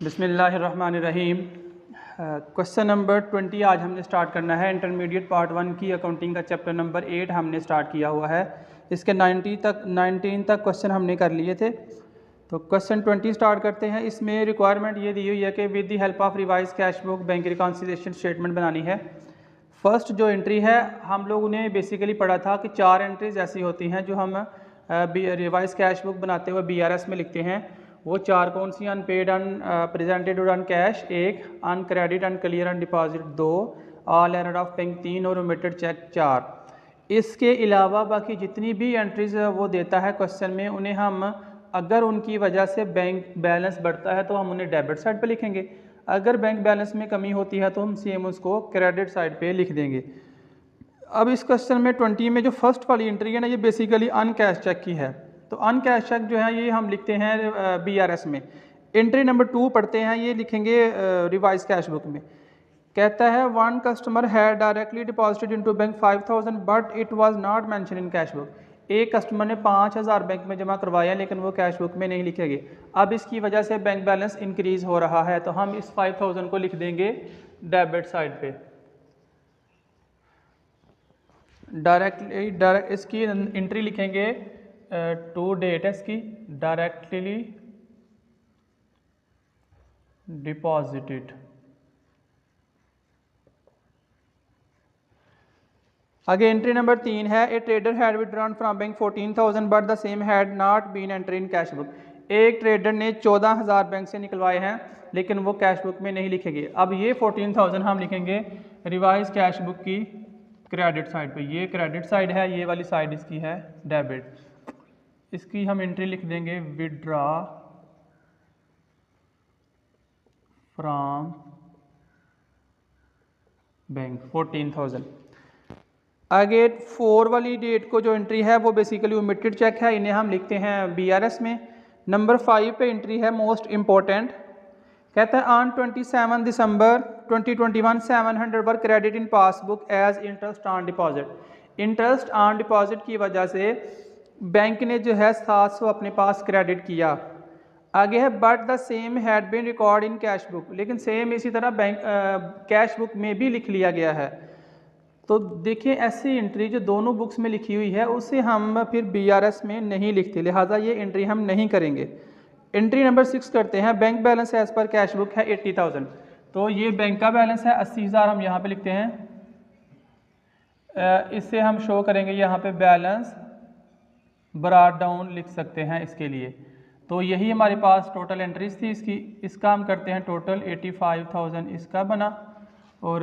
बिस्मिल्लाहिर्रहमानिर्रहीम। Question number 20 आज हमने स्टार्ट करना है। इंटरमीडिएट पार्ट 1 की अकाउंटिंग का चैप्टर नंबर 8 हमने स्टार्ट किया हुआ है। इसके 19 तक क्वेश्चन हमने कर लिए थे। तो क्वेश्चन 20 स्टार्ट करते हैं। इसमें रिक्वायरमेंट ये दी हुई है कि with the help of revise cash book bank reconciliation statement बनानी है। फर्स्ट जो एंट्री है हम लोगों ने बेसिकली पढ़ा था कि 4 एंट्रीज ऐसी होती हैं जो हम रिवाइज कैश बुक बनाते हुए BRS में लिखते हैं। वो 4 कौन सी? अनपेड, अनप्रेजेंटेड और uncash 1, uncredit, unclear, undeposit 2, all error of bank 3 और ओमिटेड चेक 4। इसके अलावा बाकी जितनी भी एंट्रीज वो देता है क्वेश्चन में, उन्हें हम अगर उनकी वजह से बैंक बैलेंस बढ़ता है तो हम उन्हें डेबिट साइड पे लिखेंगे। अगर बैंक बैलेंस में कमी होती है तो हम सेम उसको क्रेडिट साइड पे लिख देंगे। अब इस क्वेश्चन में 20 में जो फर्स्ट वाली एंट्री है ना, ये बेसिकली अनकैश चेक की है। तो अनकैश चेक जो है ये हम लिखते हैं BRS में। एंट्री नंबर 2 पढ़ते हैं, ये लिखेंगे रिवाइज कैश बुक में। कहता है one customer had directly deposited into bank 5000 but it was not mention in cash book. एक कस्टमर ने 5000 बैंक में जमा करवाया लेकिन वो कैश बुक में नहीं लिखे गए। अब इसकी वजह से बैंक बैलेंस इंक्रीज हो रहा है तो हम इस 5000 को लिख देंगे डेबिट साइड पे। डायरेक्ट इसकी एंट्री लिखेंगे टू डेट है इसकी, डायरेक्टली डिपॉजिटेड। आगे एंट्री नंबर 3 है, a trader had withdrawn from bank 14,000 but the same had not been entry in cash book. एक ट्रेडर ने 14,000 बैंक से निकलवाए हैं लेकिन वो कैश बुक में नहीं लिखेंगे। अब ये 14,000 हम लिखेंगे रिवाइज कैश बुक की क्रेडिट साइड पे। ये क्रेडिट साइड है, ये वाली साइड इसकी है डेबिट। इसकी हम एंट्री लिख देंगे विड्रॉ फ्रॉम बैंक 14,000। आगे 4 वाली डेट को जो एंट्री है वो बेसिकली ओमिटेड चेक है, इन्हें हम लिखते हैं BRS में। नंबर 5 पे एंट्री है मोस्ट इम्पोर्टेंट। कहता है on 27 December 2021 700 were credit in passbook as interest on deposit. Interest on deposit की वजह से बैंक ने जो है 700 अपने पास क्रेडिट किया। आगे है but the same had been record in cash book. लेकिन सेम इसी तरह बैंक कैश बुक में भी लिख लिया गया है। तो देखिए ऐसी एंट्री जो दोनों बुक्स में लिखी हुई है उसे हम फिर BRS में नहीं लिखते, लिहाजा ये एंट्री हम नहीं करेंगे। एंट्री नंबर 6 करते हैं, bank balance as per cash book है 80,000। तो ये बैंक का बैलेंस है 80,000, हम यहाँ पे लिखते हैं। इससे हम शो करेंगे यहाँ पे बैलेंस ब्रॉट डाउन लिख सकते हैं इसके लिए। तो यही हमारे पास टोटल एंट्रीज थी इसकी। इसका हम करते हैं टोटल 85,000 इसका बना और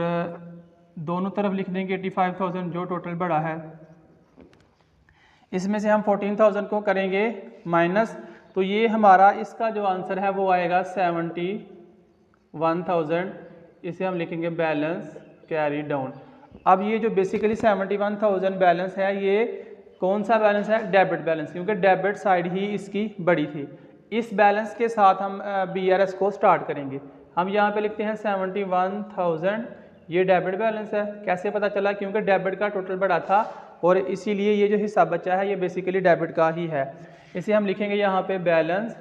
दोनों तरफ लिख देंगे 85,000 जो टोटल बड़ा है। इसमें से हम 14,000 को करेंगे माइनस, तो ये हमारा इसका जो आंसर है वो आएगा 71,000। इसे हम लिखेंगे बैलेंस कैरी डाउन। अब ये जो बेसिकली 71,000 बैलेंस है ये कौन सा बैलेंस है? डेबिट बैलेंस, क्योंकि डेबिट साइड ही इसकी बड़ी थी। इस बैलेंस के साथ हम BRS को स्टार्ट करेंगे। हम यहाँ पे लिखते हैं 71,000, ये डेबिट बैलेंस है। कैसे पता चला? क्योंकि डेबिट का टोटल बड़ा था और इसीलिए ये जो हिस्सा बचा है ये बेसिकली डेबिट का ही है। इसे हम लिखेंगे यहाँ पे balance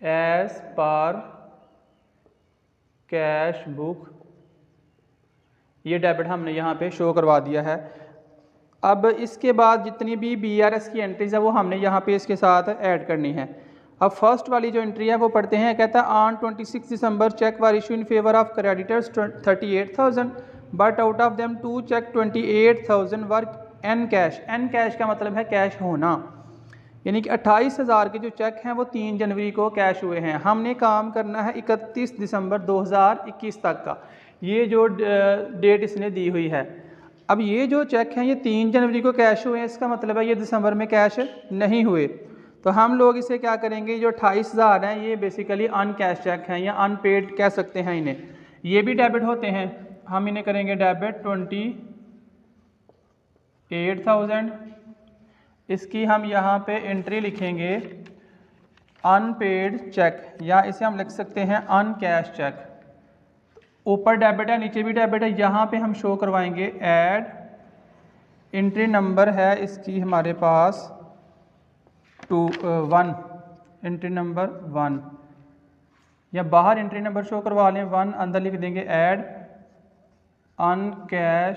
as per cash book. ये डेबिट हमने यहाँ पे शो करवा दिया है। अब इसके बाद जितनी भी BRS की एंट्रीज है वो हमने यहाँ पे इसके साथ ऐड करनी है। अब फर्स्ट वाली जो एंट्री है वो पढ़ते हैं। कहता है on 26 December cheque were issue in favour of creditors 38,000 but out of them 2 cheque 28,000 were encash. Encash का मतलब है कैश होना, यानी कि 28,000 के जो चेक हैं वो 3 जनवरी को कैश हुए हैं। हमने काम करना है 31 दिसंबर 2021 तक का, ये जो डेट इसने दी हुई है। अब ये जो चेक हैं ये 3 जनवरी को कैश हुए हैं, इसका मतलब है ये दिसंबर में कैश नहीं हुए। तो हम लोग इसे क्या करेंगे, जो 28,000 हैं ये बेसिकली अनकैश चेक हैं या अनपेड कह सकते हैं इन्हें। ये भी डेबिट होते हैं, हम इन्हें करेंगे डेबिट 28,000। इसकी हम यहाँ पे एंट्री लिखेंगे अनपेड चेक या इसे हम लिख सकते हैं अनकैश चेक। ऊपर डेबिट है नीचे भी डेबिट है, यहाँ पे हम शो करवाएंगे ऐड एंट्री नंबर है इसकी हमारे पास 1। एंट्री नंबर 1, या बाहर एंट्री नंबर शो करवा लें 1, अंदर लिख देंगे ऐड अनकैश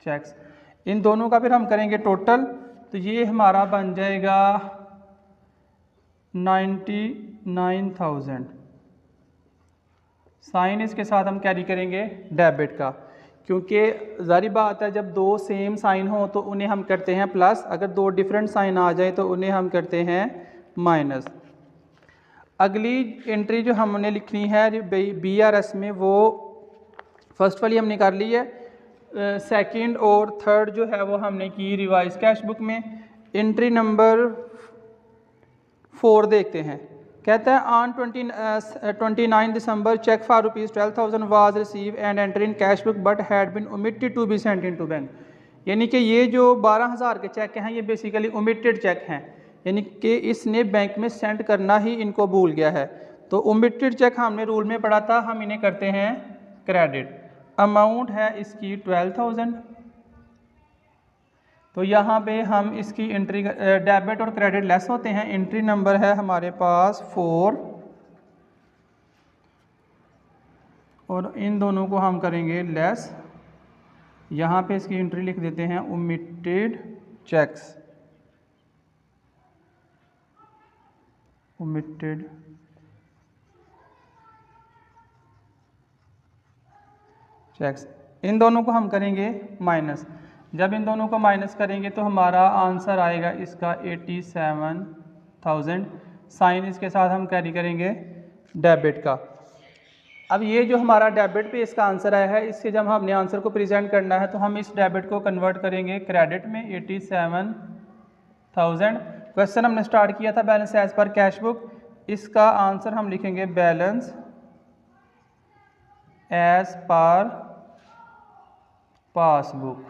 चेक्स। इन दोनों का फिर हम करेंगे टोटल, तो ये हमारा बन जाएगा 99,000। साइन इसके साथ हम कैरी करेंगे डेबिट का, क्योंकि ज़ाहिर बात है जब दो सेम साइन हो तो उन्हें हम करते हैं प्लस, अगर दो डिफरेंट साइन आ जाए तो उन्हें हम करते हैं माइनस। अगली एंट्री जो हमने लिखनी है BRS में, वो फर्स्ट वाली हमने कर ली है, सेकंड और थर्ड जो है वो हमने की रिवाइज कैश बुक में। एंट्री नंबर 4 देखते हैं, कहता है on 29 December cheque for ₹12,000 was receive and enter in cash book but had been omitted to be sent into bank. यानी कि ये जो 12,000 के चेक हैं ये बेसिकली ओमिटेड चेक हैं, यानी कि इसने बैंक में सेंड करना ही इनको भूल गया है। तो ओमिटेड चेक हमने रूल में पढ़ा था, हम इन्हें करते हैं क्रेडिट। अमाउंट है इसकी 12,000, तो यहाँ पे हम इसकी एंट्री डेबिट और क्रेडिट लेस होते हैं। एंट्री नंबर है हमारे पास 4 और इन दोनों को हम करेंगे लेस। यहाँ पे इसकी एंट्री लिख देते हैं ओमिटेड चेक्स, ओमिटेड चेक्स। इन दोनों को हम करेंगे माइनस। जब इन दोनों को माइनस करेंगे तो हमारा आंसर आएगा इसका 87,000। साइन इसके साथ हम कैरी करेंगे डेबिट का। अब ये जो हमारा डेबिट पे इसका आंसर आया है, इससे जब हमने आंसर को प्रेजेंट करना है तो हम इस डेबिट को कन्वर्ट करेंगे क्रेडिट में 87,000। क्वेश्चन हमने स्टार्ट किया था balance as per cash book, इसका आंसर हम लिखेंगे balance as per passbook.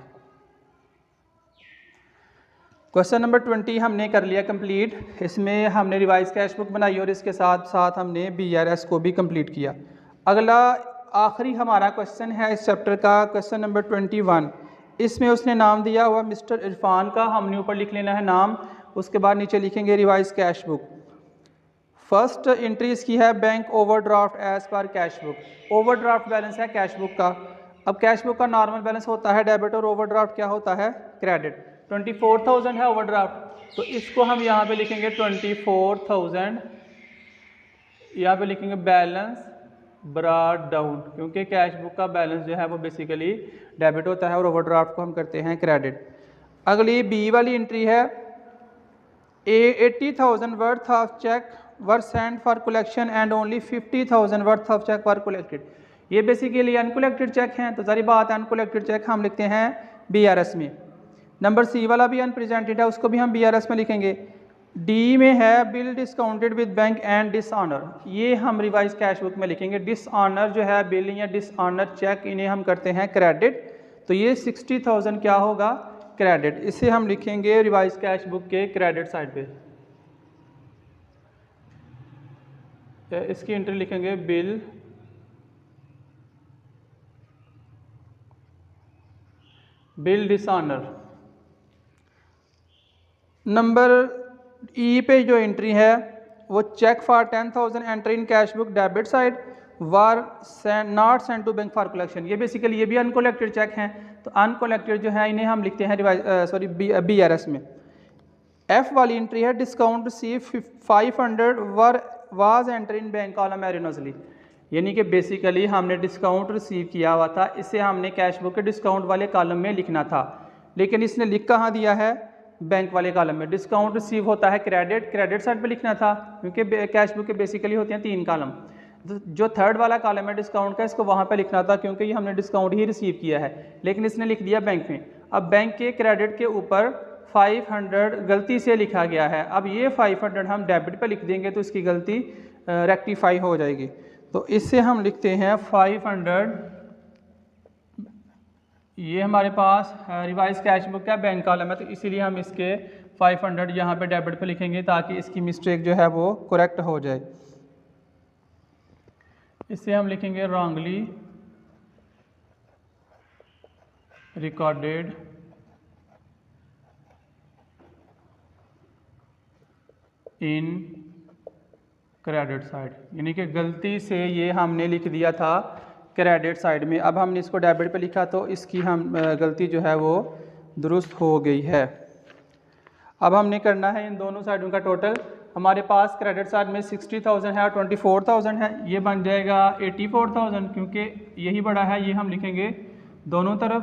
Question number 20 हमने कर लिया कंप्लीट। इसमें हमने रिवाइज कैश बुक बनाई और इसके साथ साथ हमने BRS को भी कंप्लीट किया। अगला आखिरी हमारा क्वेश्चन है इस चैप्टर का, क्वेश्चन नंबर 21। इसमें उसने नाम दिया हुआ मिस्टर इरफान का, हमने ऊपर लिख लेना है नाम, उसके बाद नीचे लिखेंगे revise cash book. First entry इसकी है bank overdraft as per cash book. Overdraft balance है कैश बुक का। अब कैश बुक का नॉर्मल बैलेंस होता है डेबिट और ओवरड्राफ्ट क्या होता है क्रेडिट। 24,000 है ओवरड्राफ्ट, तो इसको हम यहाँ पे लिखेंगे 24,000, यहाँ पे लिखेंगे बैलेंस ब्रॉट डाउन, क्योंकि कैश बुक का बैलेंस जो है वो बेसिकली डेबिट होता है और ओवरड्राफ्ट को हम करते हैं क्रेडिट। अगली बी वाली एंट्री है 80,000 worth of cheque were send for collection and only 50,000 worth of cheque were collected. ये बेसिकली अनकलेक्टेड चेक हैं, तो सारी बात है अनकलेक्टेड चेक हम लिखते हैं BRS में। नंबर सी वाला भी अनप्रेजेंटेड है, उसको भी हम BRS में लिखेंगे। डी में है bill discounted with bank and dishonour, ये हम रिवाइज कैश बुक में लिखेंगे। डिसऑनर जो है बिल या डिसऑनर चेक, इन्हें हम करते हैं क्रेडिट, तो ये 60,000 क्या होगा क्रेडिट। इसे हम लिखेंगे रिवाइज कैश बुक के क्रेडिट साइड पे। इसकी एंट्री लिखेंगे बिल डिसऑनर। नंबर ई पे जो एंट्री है वो cheque for 10,000 enter in cash book debit side were not send to bank for collection. ये बेसिकली ये भी अनकलेक्टेड चेक हैं, तो अनकलेक्टेड जो है इन्हें हम लिखते हैं BRS में। एफ वाली एंट्री है discount receive 500 was enter in bank column erroneously, यानी कि बेसिकली हमने डिस्काउंट रिसीव किया हुआ था, इसे हमने कैश बुक के डिस्काउंट वाले कॉलम में लिखना था, लेकिन इसने लिख कहाँ दिया है बैंक वाले कॉलम में। डिस्काउंट रिसीव होता है क्रेडिट साइड पे लिखना था, क्योंकि कैश बुक के बेसिकली होते हैं 3 कॉलम। जो थर्ड वाला कॉलम है डिस्काउंट का, इसको वहाँ पे लिखना था, क्योंकि ये हमने डिस्काउंट ही रिसीव किया है, लेकिन इसने लिख दिया बैंक में। अब बैंक के क्रेडिट के ऊपर 500 गलती से लिखा गया है, अब ये 500 हम डेबिट पे लिख देंगे तो इसकी गलती रेक्टिफाई हो जाएगी, तो इससे हम लिखते हैं 500। ये हमारे पास रिवाइज कैश बुक का बैंक कॉलम है, तो इसीलिए हम इसके 500 यहाँ पे डेबिट पे लिखेंगे ताकि इसकी मिस्टेक जो है वो करेक्ट हो जाए। इससे हम लिखेंगे wrongly recorded in credit side, यानी कि गलती से ये हमने लिख दिया था क्रेडिट साइड में, अब हमने इसको डेबिट पे लिखा तो इसकी हम गलती जो है वो दुरुस्त हो गई है। अब हमने करना है इन दोनों साइडों का टोटल। हमारे पास क्रेडिट साइड में 60,000 है और 24,000 है, ये बन जाएगा 84,000, क्योंकि यही बड़ा है, ये हम लिखेंगे दोनों तरफ।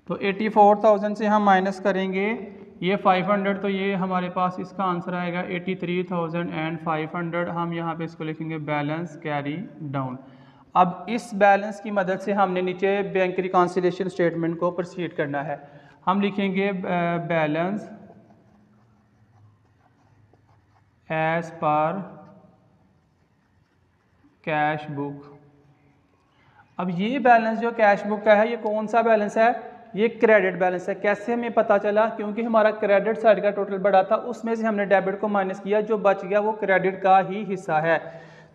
तो 84,000 से हम माइनस करेंगे ये 500, तो ये हमारे पास इसका आंसर आएगा 83,500। हम यहाँ पे इसको लिखेंगे बैलेंस कैरी डाउन। अब इस बैलेंस की मदद से हमने नीचे बैंक रिकॉन्सिलिएशन स्टेटमेंट को प्रोसीड करना है। हम लिखेंगे balance as per cash book. अब ये बैलेंस जो कैश बुक का है, ये कौन सा बैलेंस है? ये क्रेडिट बैलेंस है। कैसे हमें पता चला? क्योंकि हमारा क्रेडिट साइड का टोटल बड़ा था, उसमें से हमने डेबिट को माइनस किया, जो बच गया वो क्रेडिट का ही हिस्सा है।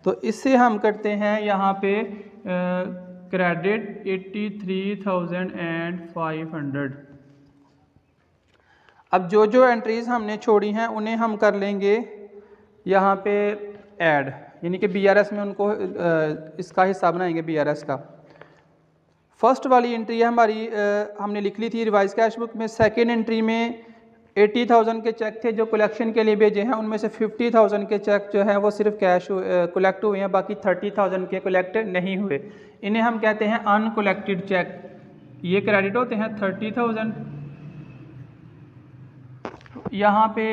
तो इससे हम करते हैं यहाँ पे क्रेडिट 83,500। अब जो जो एंट्रीज हमने छोड़ी हैं उन्हें हम कर लेंगे यहाँ पे ऐड, यानी कि BRS में उनको इसका हिस्सा बनाएंगे BRS का। फर्स्ट वाली एंट्री है हमारी, हमने लिख ली थी रिवाइज कैश बुक में। सेकेंड एंट्री में 80,000 के चेक थे जो कलेक्शन के लिए भेजे हैं, उनमें से 50,000 के चेक जो है वो सिर्फ कैश कलेक्ट हुए हैं, बाकी 30,000 के कलेक्ट नहीं हुए। इन्हें हम कहते हैं अनकलेक्टेड चेक। ये क्रेडिट होते हैं 30,000। यहाँ पे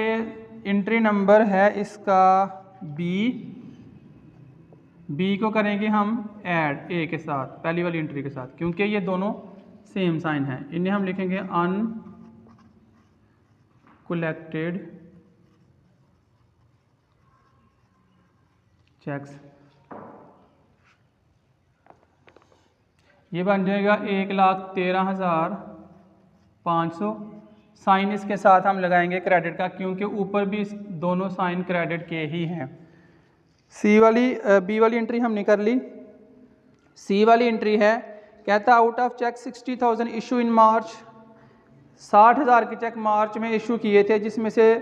एंट्री नंबर है इसका बी को करेंगे हम ऐड ए के साथ, पहली वाली एंट्री के साथ, क्योंकि ये दोनों सेम साइन है। इन्हें हम लिखेंगे अनकलेक्टेड चेक्स। ये बन जाएगा 1,13,500। साइन इसके साथ हम लगाएंगे क्रेडिट का, क्योंकि ऊपर भी दोनों साइन क्रेडिट के ही हैं। बी वाली एंट्री हमने कर ली। सी वाली एंट्री है, कहता out of cheque 60,000 issue in March. 60,000 के चेक मार्च में इशू किए थे, जिसमें से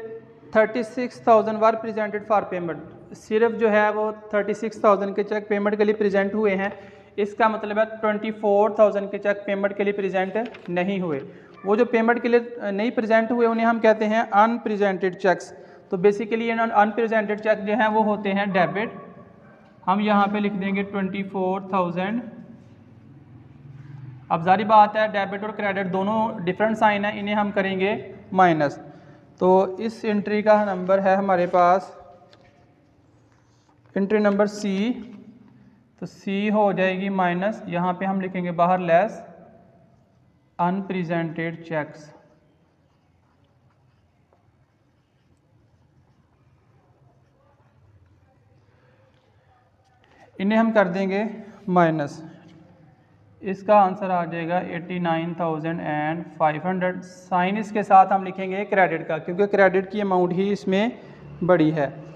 36,000 वर प्रेजेंटेड फॉर पेमेंट। सिर्फ जो है वो 36,000 के चेक पेमेंट के लिए प्रेजेंट हुए हैं। इसका मतलब है 24,000 के चेक पेमेंट के लिए प्रेजेंट नहीं हुए। वो जो पेमेंट के लिए नहीं प्रेजेंट हुए उन्हें हम कहते हैं अनप्रेजेंटेड चेक्स। तो बेसिकली ये अनप्रेजेंटेड चेक जो हैं वो होते हैं डेबिट। हम यहाँ पे लिख देंगे 24,000। अब जारी बात है डेबिट और क्रेडिट दोनों डिफरेंट साइन है, इन्हें हम करेंगे माइनस। तो इस एंट्री का नंबर है हमारे पास एंट्री नंबर सी। तो सी हो जाएगी माइनस, यहाँ पे हम लिखेंगे बाहर लेस अनप्रेजेंटेड चेक्स। इन्हें हम कर देंगे माइनस। इसका आंसर आ जाएगा 89,500। साइन इसके साथ हम लिखेंगे क्रेडिट का, क्योंकि क्रेडिट की अमाउंट ही इसमें बड़ी है।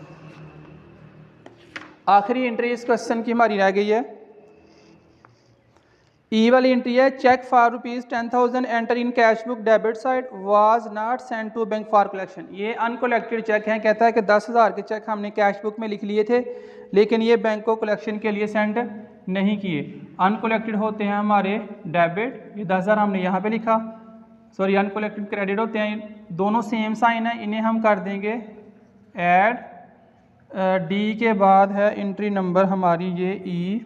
आखिरी एंट्री इस क्वेश्चन की हमारी रह गई है। ई वाली एंट्री है, cheque for ₹10,000 enter in cash book debit side was not send to bank for collection. ये अनकलेक्टेड चेक हैं। कहता है कि 10,000 के चेक हमने कैश बुक में लिख लिए थे, लेकिन ये बैंक को कलेक्शन के लिए सेंड नहीं किए। अनकलेक्टेड होते हैं हमारे डेबिट, ये 10,000 हमने यहाँ पे लिखा, सॉरी अनकलेक्टेड क्रेडिट होते हैं। दोनों सेम साइन है, इन्हें हम कर देंगे ऐड। डी के बाद है एंट्री नंबर हमारी ये ई।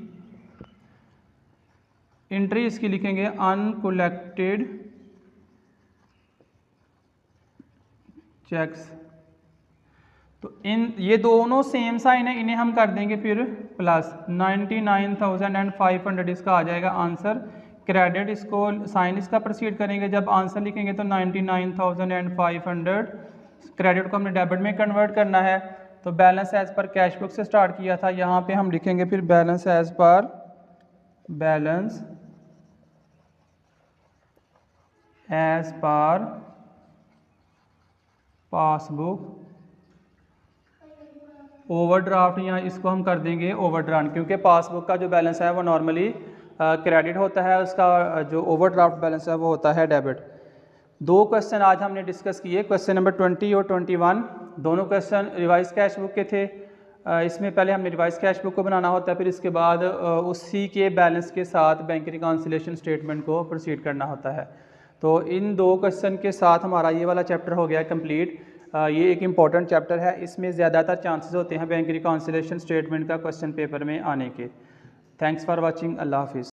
एंट्री इसकी लिखेंगे अनकलेक्टेड चेक्स। तो इन ये दोनों सेम साइन है, इन्हें हम कर देंगे फिर प्लस 99,500 इसका आ जाएगा आंसर। क्रेडिट इसको साइन इसका प्रोसीड करेंगे, जब आंसर लिखेंगे तो 99,500। क्रेडिट को हमने डेबिट में कन्वर्ट करना है। तो balance as per cash book से स्टार्ट किया था, यहाँ पे हम लिखेंगे फिर balance as per passbook. Overdraft यहाँ इसको हम कर देंगे ओवरड्रान, क्योंकि पासबुक का जो बैलेंस है वो नॉर्मली क्रेडिट होता है, उसका जो ओवरड्राफ्ट बैलेंस है वो होता है डेबिट। दो क्वेश्चन आज हमने डिस्कस किए, क्वेश्चन नंबर 20 और 21। दोनों क्वेश्चन रिवाइज कैश बुक के थे। इसमें पहले हमने रिवाइज कैश बुक को बनाना होता है, फिर इसके बाद उसी के बैलेंस के साथ बैंक रिकॉन्सिलेशन स्टेटमेंट को प्रोसीड करना होता है। तो इन दो क्वेश्चन के साथ हमारा ये वाला चैप्टर हो गया कंप्लीट। ये एक इम्पॉर्टेंट चैप्टर है, इसमें ज़्यादातर चांसेस होते हैं बैंक रिकॉन्सिलेशन स्टेटमेंट का क्वेश्चन पेपर में आने के। Thanks for watching. अल्लाह हाफिज़।